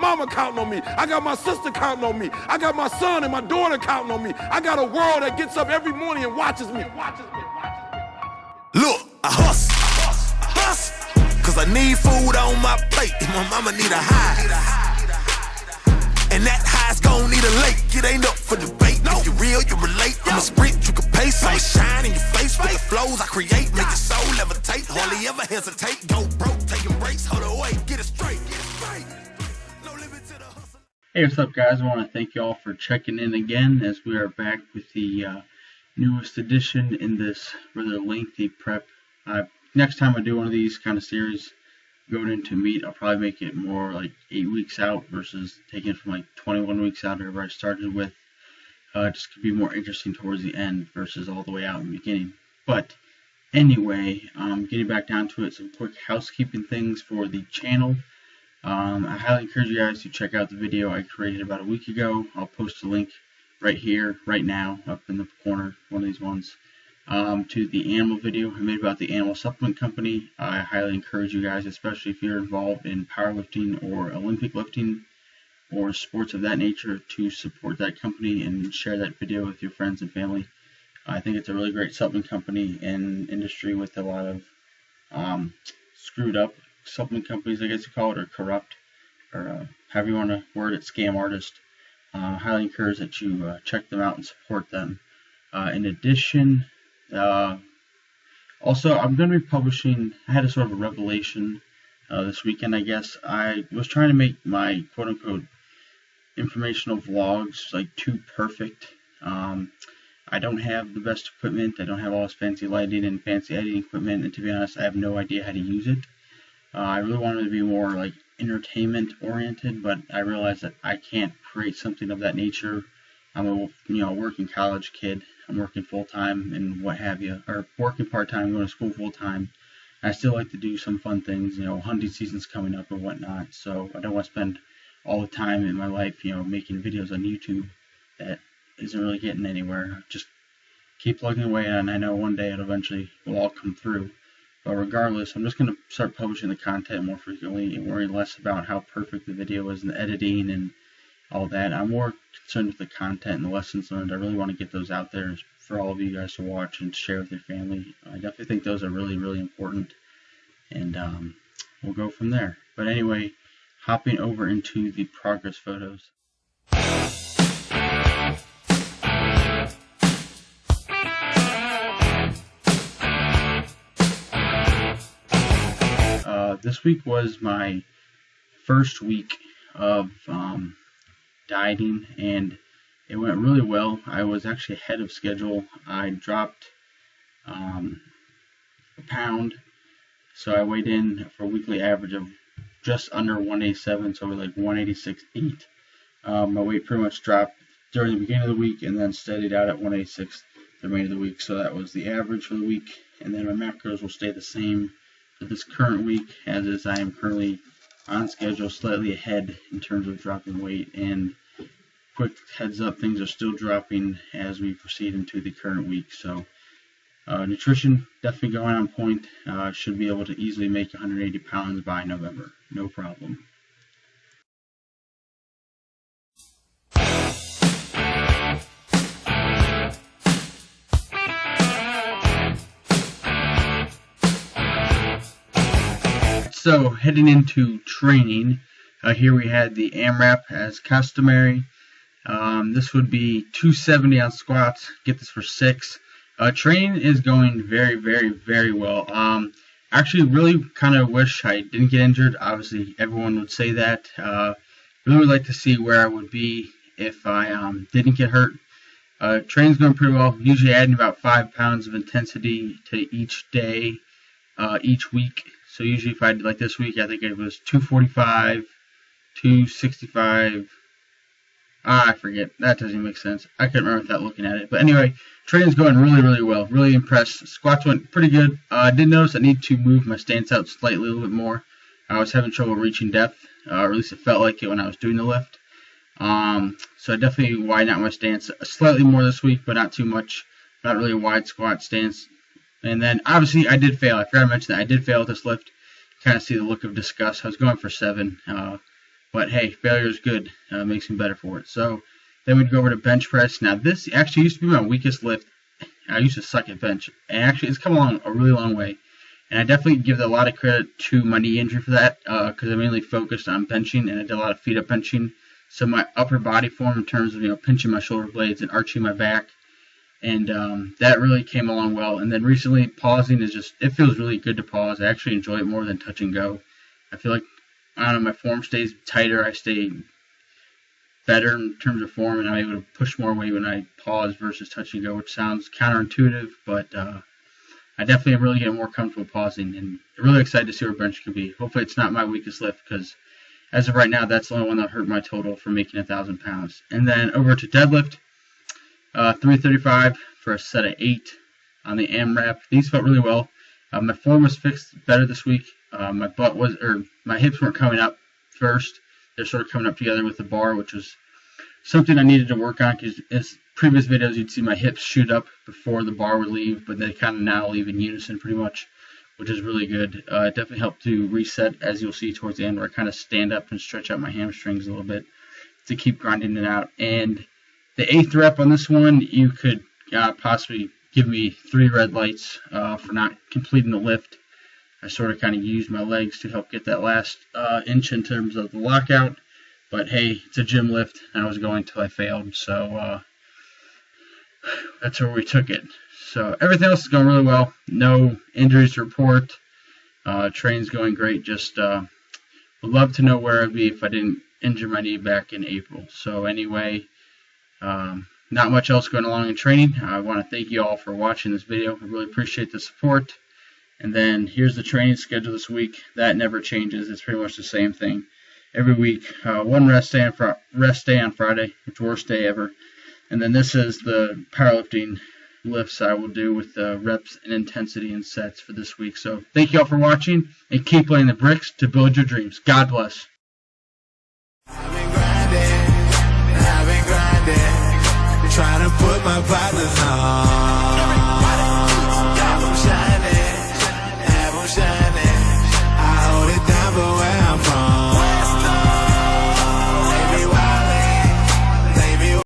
Mama counting on me. I got my sister counting on me. I got my son and my daughter counting on me. I got a world that gets up every morning and watches me. Look, I hustle, cause I need food on my plate, and my mama need a high. And that high's gon' need a lake. It ain't up for debate. If you real, you relate. I'm a sprint, you can pace. I'm a shine in your face with the flows I create. Make your soul levitate. Hardly ever hesitate. Go broke, taking breaks. Hold away, get it straight. No limit to the hustle. Hey, what's up, guys? I want to thank you all for checking in again as we are back with the newest edition in this rather lengthy prep. Next time I do one of these kind of series going into meet, I'll probably make it more like 8 weeks out versus taking it from like 21 weeks out or where I started with. Just could be more interesting towards the end versus all the way out in the beginning. But anyway, getting back down to it, some quick housekeeping things for the channel. I highly encourage you guys to check out the video I created about a week ago. I'll post a link right here, right now, up in the corner, one of these ones, to the animal video I made about the animal supplement company. I highly encourage you guys, especially if you're involved in powerlifting or Olympic lifting or sports of that nature, to support that company and share that video with your friends and family. I think it's a really great supplement company in industry with a lot of screwed up supplement companies, I guess you call it, or corrupt, or however you want to word it, scam artists. Highly encourage that you check them out and support them. In addition, also, I'm going to be publishing, I had a sort of a revelation this weekend, I guess. I was trying to make my quote-unquote informational vlogs like too perfect. I don't have the best equipment. I don't have all this fancy lighting and fancy editing equipment, and to be honest, I have no idea how to use it. I really wanted to be more like entertainment oriented, but I realized that I can't create something of that nature. I'm a working college kid. I'm working full time and what have you, or working part time, going to school full time. I still like to do some fun things. Hunting season's coming up or whatnot, so I don't want to spend all the time in my life, making videos on YouTube that isn't really getting anywhere. Just keep plugging away, and I know one day it eventually will all come through. But regardless, I'm just going to start publishing the content more frequently and worry less about how perfect the video is and the editing and all that. I'm more concerned with the content and the lessons learned. I really want to get those out there for all of you guys to watch and share with your family. I definitely think those are really, really important. And we'll go from there. But anyway, hopping over into the progress photos. This week was my first week of dieting, and it went really well. I was actually ahead of schedule. I dropped a pound, so I weighed in for a weekly average of just under 187, so like 186.8. My weight pretty much dropped during the beginning of the week and then steadied out at 186 the remainder of the week, so that was the average for the week. And then my macros will stay the same for this current week, as is I am currently on schedule, slightly ahead in terms of dropping weight. And quick heads up, things are still dropping as we proceed into the current week. So nutrition definitely going on point. Should be able to easily make 180 pounds by November, no problem. So heading into training, here we had the AMRAP as customary. This would be 270 on squats. Get this for 6. Training is going very, very, very well. Actually, really kind of wish I didn't get injured. Obviously, everyone would say that. Really would like to see where I would be if I didn't get hurt. Training's going pretty well. Usually adding about 5 pounds of intensity to each day, each week. So usually if I did like this week, I think it was 245, 265. I forget. That doesn't make sense. I couldn't remember without looking at it. But anyway, training's going really, really well. Really impressed. Squats went pretty good. I did notice I need to move my stance out slightly a little bit more. I was having trouble reaching depth, or at least it felt like it when I was doing the lift. So I definitely widened out my stance slightly more this week, but not too much. Not really a wide squat stance. And then, obviously, I did fail. I forgot to mention that I did fail at this lift. Kind of see the look of disgust. I was going for 7. But hey, failure is good. Makes me better for it. So then we'd go over to bench press. Now this actually used to be my weakest lift. I used to suck at bench. And actually it's come along a really long way. And I definitely give a lot of credit to my knee injury for that, because I mainly focused on benching, and I did a lot of feet up benching. So my upper body form in terms of pinching my shoulder blades and arching my back, and that really came along well. And then recently, pausing it feels really good to pause. I actually enjoy it more than touch and go. I feel like, I don't know, my form stays tighter. I stay better in terms of form, and I'm able to push more weight when I pause versus touch and go, which sounds counterintuitive, but I definitely am really getting more comfortable pausing, and I'm really excited to see where bench can be. Hopefully it's not my weakest lift, because as of right now, that's the only one that hurt my total for making 1,000 pounds. And then over to deadlift, 335 for a set of 8 on the AMRAP. These felt really well. My form was fixed better this week. My hips weren't coming up first. They're sort of coming up together with the bar, which was something I needed to work on, because as previous videos, you'd see my hips shoot up before the bar would leave, but they kind of now leave in unison pretty much, which is really good. It definitely helped to reset, as you'll see towards the end, where I kind of stand up and stretch out my hamstrings a little bit to keep grinding it out. And the 8th rep on this one, you could possibly give me 3 red lights for not completing the lift. I sort of kind of used my legs to help get that last inch in terms of the lockout. But hey, it's a gym lift, and I was going till I failed, so that's where we took it. So everything else is going really well. No injuries to report. Training's going great. Just would love to know where I'd be if I didn't injure my knee back in April. So anyway, not much else going along in training. I want to thank you all for watching this video. I really appreciate the support. And then here's the training schedule this week. That never changes. It's pretty much the same thing every week. One rest day on Friday, which worst day ever. And then this is the powerlifting lifts I will do with the reps and intensity and sets for this week. So thank you all for watching, and keep laying the bricks to build your dreams. God bless.